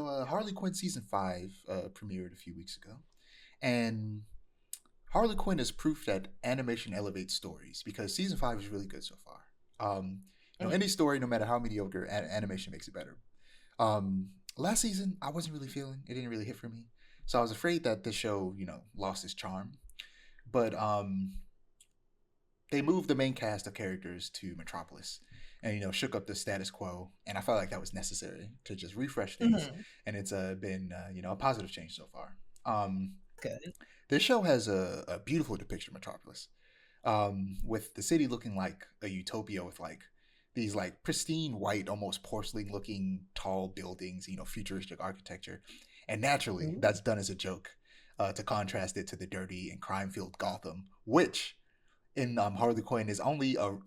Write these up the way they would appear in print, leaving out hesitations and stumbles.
Harley Quinn season 5 premiered a few weeks ago, and Harley Quinn is proof that animation elevates stories because season 5 is really good so far. Any story, no matter how mediocre, animation makes it better. Last season, I wasn't really feeling it; didn't really hit for me, so I was afraid that the show, lost its charm. But they moved the main cast of characters to Metropolis, and shook up the status quo, and I felt like that was necessary to just refresh things, Mm-hmm. and it's been a positive change so far. Um, Good. this show has a beautiful depiction of Metropolis, with the city looking like a utopia with like these like pristine white, almost porcelain looking tall buildings, futuristic architecture, and naturally Ooh. that's done as a joke to contrast it to the dirty and crime filled Gotham, which in Harley Quinn is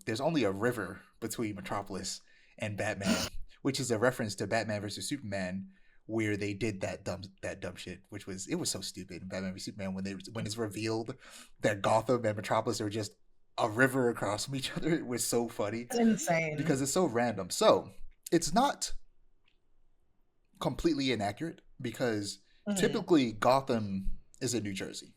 there's only a river between Metropolis and Batman, which is a reference to Batman versus Superman, where they did that dumb shit, which was it was so stupid in Batman vs Superman when it's revealed that Gotham and Metropolis are just a river across from each other. It was so funny That's insane. because it's so random. So it's not completely inaccurate because Mm-hmm. typically Gotham is in New Jersey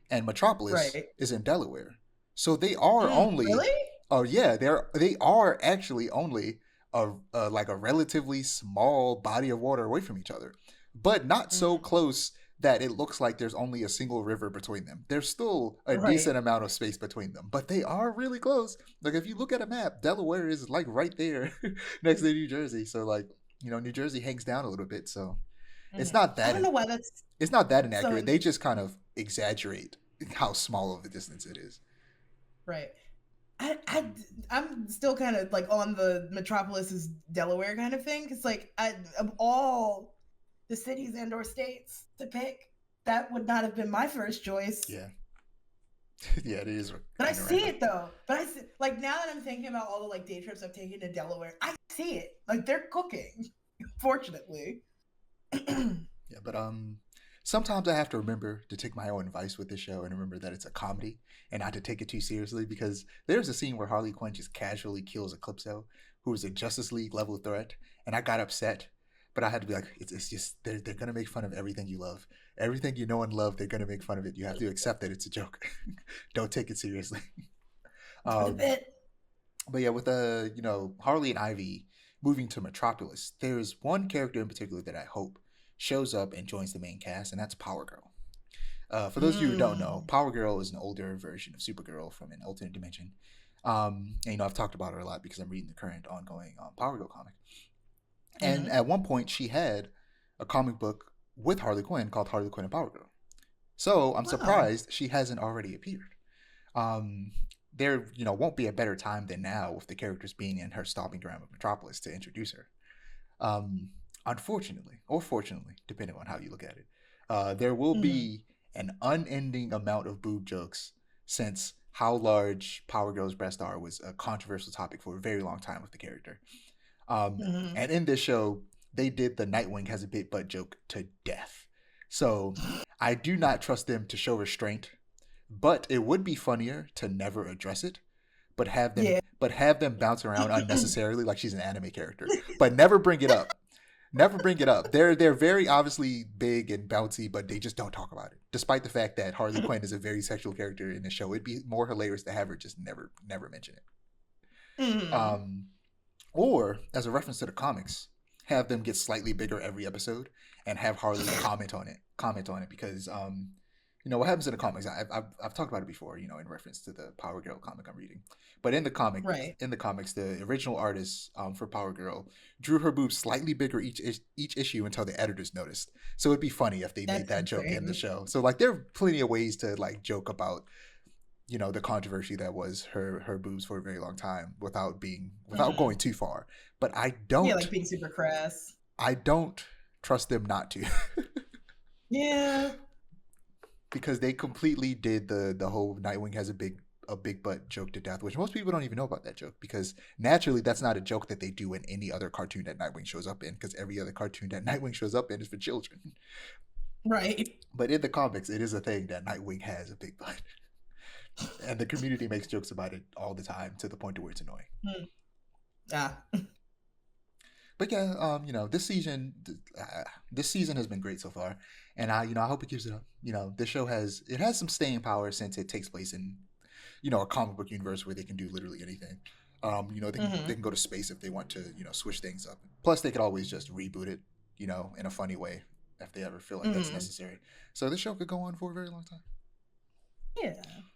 and Metropolis Right. is in Delaware. So they are only, Really? oh yeah, they are actually only like a relatively small body of water away from each other, but not so Mm. close that it looks like there's only a single river between them. There's still a Right. decent amount of space between them, but they are really close. Like if you look at a map, Delaware is like right there next to New Jersey. So like New Jersey hangs down a little bit. So it's Mm. not I that don't know why that's it's not that so inaccurate. They just kind of exaggerate how small of a distance it is. right. I I'm still kind of like on the Metropolis is Delaware kind of thing because like of all the cities and or states to pick, that would not have been my first choice. Yeah, yeah, it is But I kind of see random. it though. But I see, like now that I'm thinking about all the like day trips I've taken to Delaware, I see it. Like they're cooking. Fortunately. Yeah, but sometimes I have to remember to take my own advice with this show and remember that it's a comedy and not to take it too seriously because there's a scene where Harley Quinn just casually kills Eclipso, who is a Justice League level threat, and I got upset. But I had to be like, it's just they're gonna make fun of everything you love, everything you know and love. They're gonna make fun of it. You have to accept that it's a joke. Don't take it seriously. It's for the Um, bit. but yeah, with Harley and Ivy moving to Metropolis, there's one character in particular that I hope shows up and joins the main cast, and that's Power Girl. For those of you who don't know, Mm. Power Girl is an older version of Supergirl from an alternate dimension. And I've talked about her a lot because I'm reading the current ongoing Power Girl comic. And Mm-hmm. at one point, she had a comic book with Harley Quinn called Harley Quinn and Power Girl. So I'm Wow. surprised she hasn't already appeared. Um, there, won't be a better time than now with the characters being in her stomping ground of Metropolis to introduce her. Um, Unfortunately, or fortunately, depending on how you look at it, there will Mm-hmm. be an unending amount of boob jokes since how large Power Girl's breasts are was a controversial topic for a very long time with the character. Mm-hmm. And in this show, they did the Nightwing has a big butt joke to death. So I do not trust them to show restraint, but it would be funnier to never address it, Yeah. but have them bounce around unnecessarily like she's an anime character, but never bring it up. Never bring it up. They're very obviously big and bouncy, but they just don't talk about it. Despite the fact that Harley Quinn is a very sexual character in the show, it'd be more hilarious to have her just never mention it. Mm-hmm. Um, or as a reference to the comics, have them get slightly bigger every episode and have Harley comment on it because what happens in the comics. I've talked about it before, in reference to the Power Girl comic I'm reading. But Right. in the comics, the original artist for Power Girl drew her boobs slightly bigger each issue until the editors noticed. So it'd be funny if they made That's that joke in the insane. show. So like there are plenty of ways to like joke about the controversy that was her boobs for a very long time without Mm-hmm. going too far. But Yeah, like being super crass. I don't trust them not to Yeah. because they completely did the whole Nightwing has a big butt joke to death, which most people don't even know about that joke because naturally that's not a joke that they do in any other cartoon that Nightwing shows up in because every other cartoon that Nightwing shows up in is for children. Right. But in the comics, it is a thing that Nightwing has a big butt, and the community makes jokes about it all the time to the point to where it's annoying. Mm. Ah. But yeah, this season has been great so far, and I hope it gives it up. This show has some staying power since it takes place in, a comic book universe where they can do literally anything. They Hmm. can go to space if they want to, switch things up. Plus, they could always just reboot it, in a funny way if they ever feel like that's Hmm. necessary. So this show could go on for a very long time. Yeah.